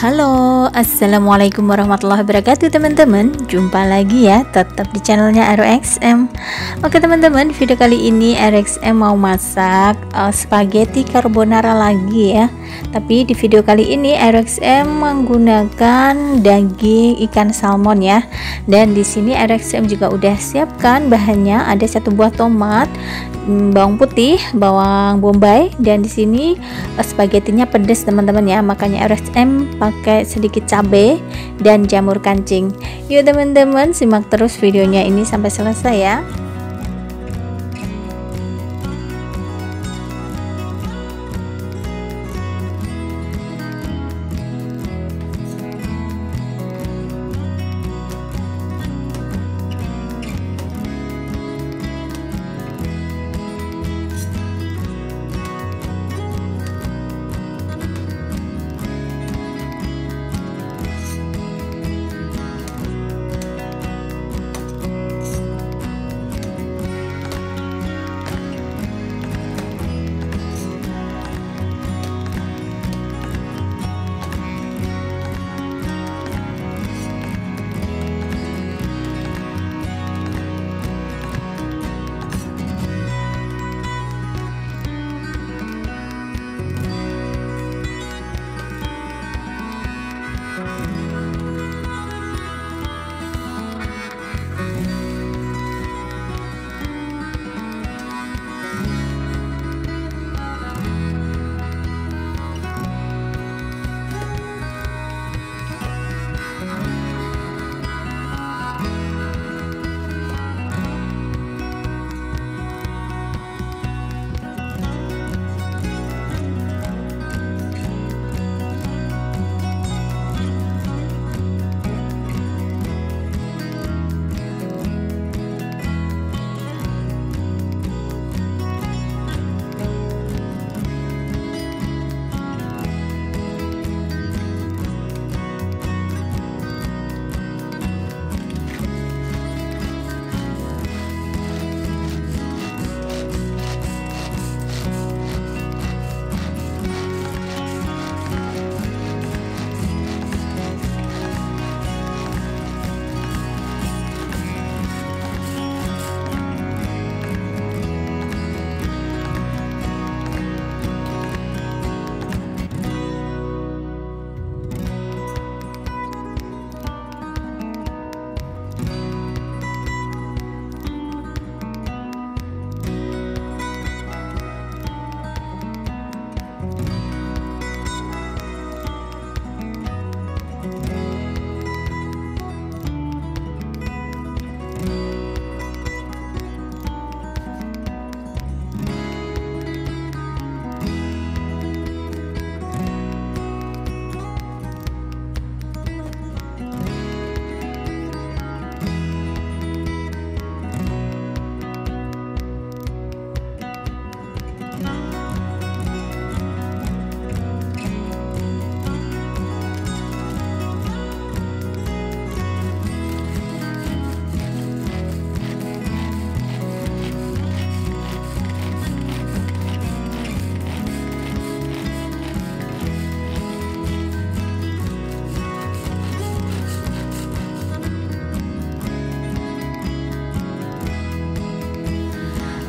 Halo, assalamualaikum warahmatullahi wabarakatuh teman-teman. Jumpa lagi ya, tetap di channelnya RXM. Oke teman-teman, video kali ini RXM mau masak spaghetti carbonara lagi ya. Tapi di video kali ini RXM menggunakan daging ikan salmon ya. Dan di sini RXM juga udah siapkan bahannya, ada 1 buah tomat, bawang putih, bawang bombay, dan di sini spagettinya pedas teman-teman ya, makanya RXM pakai sedikit cabai dan jamur kancing. Yuk teman-teman, simak terus videonya ini sampai selesai ya.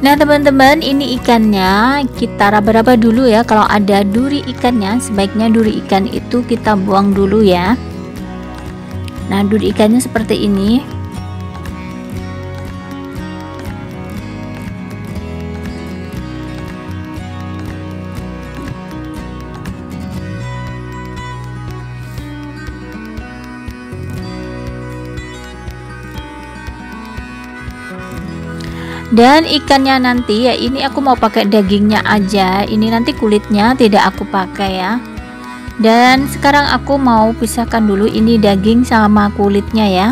Nah teman-teman, ini ikannya kita raba-raba dulu ya. Kalau ada duri ikannya, sebaiknya duri ikan itu kita buang dulu ya. Nah duri ikannya seperti ini. Dan ikannya nanti ya, ini aku mau pakai dagingnya aja, ini nanti kulitnya tidak aku pakai ya. Dan sekarang aku mau pisahkan dulu ini daging sama kulitnya ya.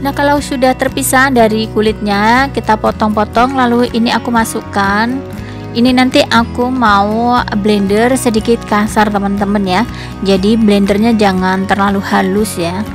Nah, kalau sudah terpisah dari kulitnya, kita potong-potong, lalu ini aku masukkan. Ini nanti aku mau blender sedikit kasar teman-teman ya. Jadi blendernya jangan terlalu halus ya.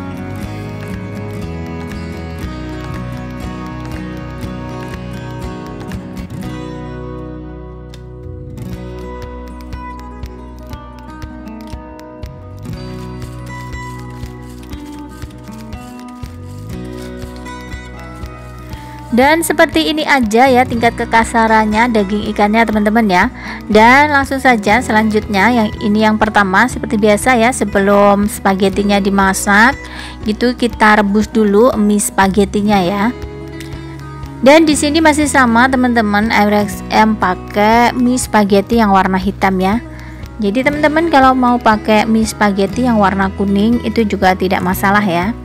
Dan seperti ini aja ya tingkat kekasarannya daging ikannya teman-teman ya. Dan langsung saja selanjutnya, yang pertama seperti biasa ya, sebelum spagettinya dimasak gitu kita rebus dulu mie spagettinya ya. Dan di sini masih sama teman-teman, RXM pakai mie spaghetti yang warna hitam ya. Jadi teman-teman kalau mau pakai mie spaghetti yang warna kuning itu juga tidak masalah ya.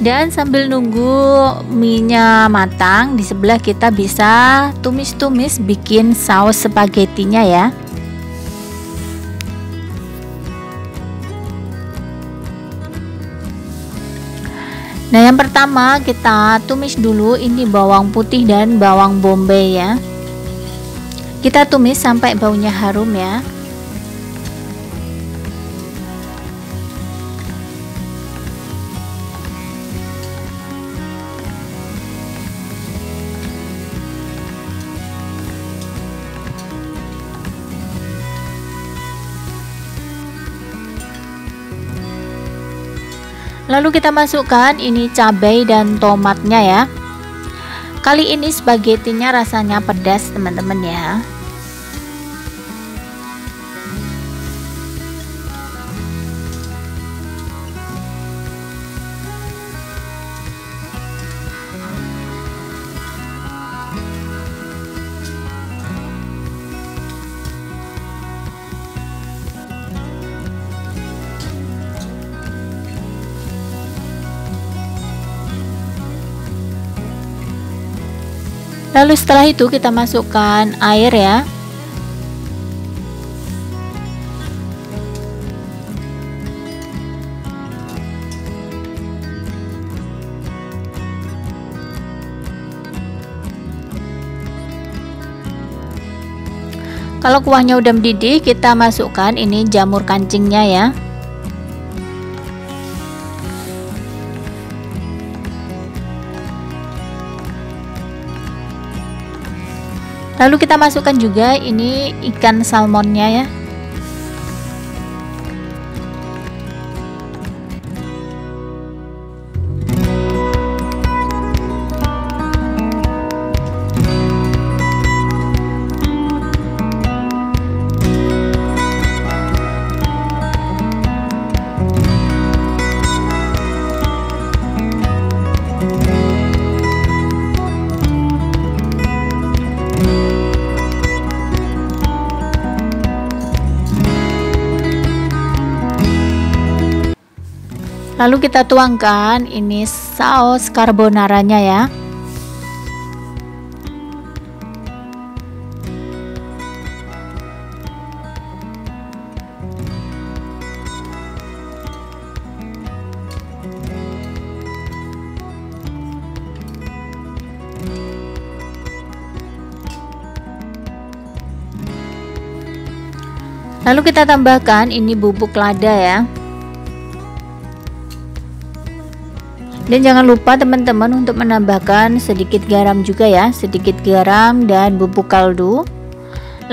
Dan sambil nunggu mie-nya matang, di sebelah kita bisa tumis-tumis bikin saus spagettinya ya. Nah, yang pertama kita tumis dulu ini bawang putih dan bawang bombay ya. Kita tumis sampai baunya harum ya. Lalu kita masukkan ini cabai dan tomatnya ya. Kali ini spagettinya rasanya pedas teman-teman ya. Lalu setelah itu kita masukkan air ya. Kalau kuahnya udah mendidih, kita masukkan ini jamur kancingnya ya. Lalu kita masukkan juga ini ikan salmonnya ya. Lalu kita tuangkan ini saus carbonaranya ya. Lalu kita tambahkan ini bubuk lada ya. Dan jangan lupa teman-teman untuk menambahkan sedikit garam juga ya, sedikit garam dan bubuk kaldu.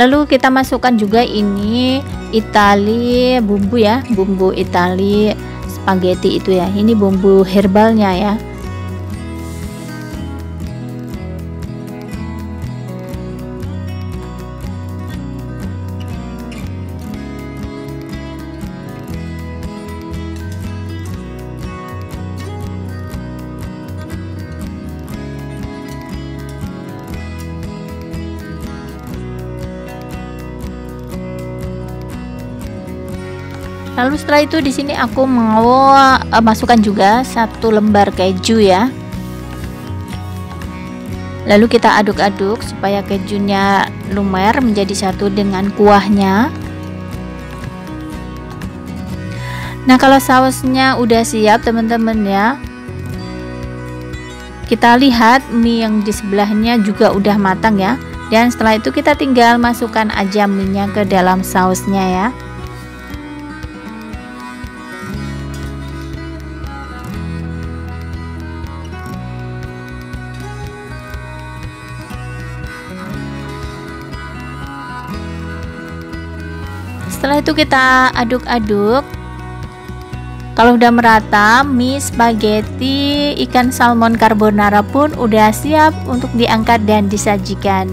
Lalu kita masukkan juga ini Itali bumbu ya, bumbu Itali spaghetti itu ya. Ini bumbu herbalnya ya. Lalu setelah itu di sini aku mau masukkan juga 1 lembar keju ya. Lalu kita aduk-aduk supaya kejunya lumer menjadi satu dengan kuahnya. Nah, kalau sausnya udah siap teman-teman ya, kita lihat mie yang di sebelahnya juga udah matang ya. Dan setelah itu kita tinggal masukkan aja mie-nya ke dalam sausnya ya. Setelah itu kita aduk-aduk. Kalau udah merata, mie spaghetti ikan salmon carbonara pun udah siap untuk diangkat dan disajikan.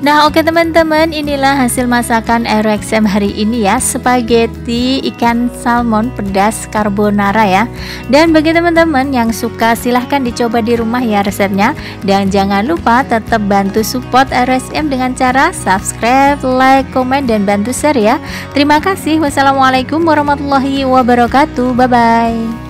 Nah, oke teman-teman, inilah hasil masakan RXM hari ini ya, spaghetti ikan salmon pedas carbonara ya. Dan bagi teman-teman yang suka, silahkan dicoba di rumah ya resepnya. Dan jangan lupa tetap bantu support RXM dengan cara subscribe, like, komen, dan bantu share ya. Terima kasih. Wassalamualaikum warahmatullahi wabarakatuh. Bye bye.